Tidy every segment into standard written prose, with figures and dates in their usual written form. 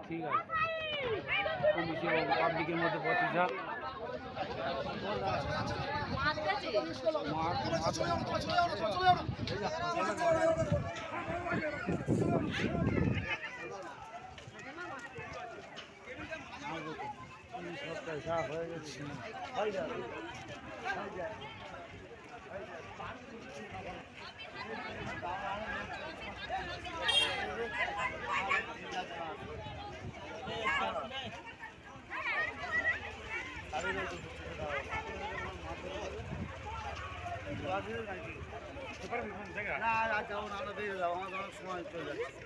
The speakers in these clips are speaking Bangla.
ঠিক আছে, পুলিশ এবং পাবলিকের মধ্যে বচসা। হয়ে গেছে না যাবো না, আমরা বেরিয়ে যাবো, আমাদের অনেক সময় চলে যাচ্ছে।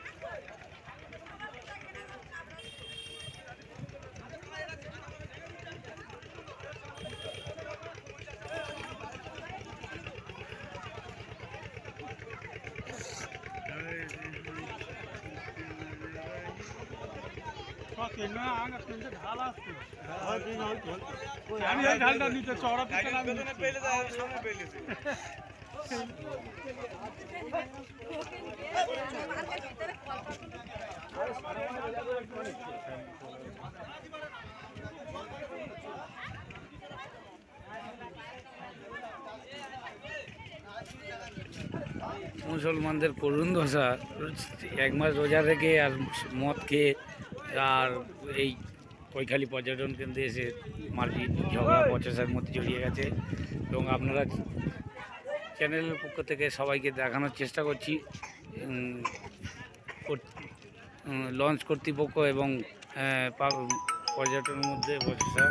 ঢালটা নিচে চড়া পেলে সামনে পেলেছে। মুসলমানদের করুণ দশা, 1 মাস রোজা রেখে আর মদ খেয়ে আর এই কৈখালী পর্যটন কেন্দ্রে এসে মারপিট ঝগড়া বচসার মধ্যে জড়িয়ে গেছে। এবং আপনারা চ্যানেলের পক্ষ থেকে সবাইকে দেখানোর চেষ্টা করছি, লঞ্চ কর্তৃপক্ষ এবং পর্যটনের মধ্যে বচসা।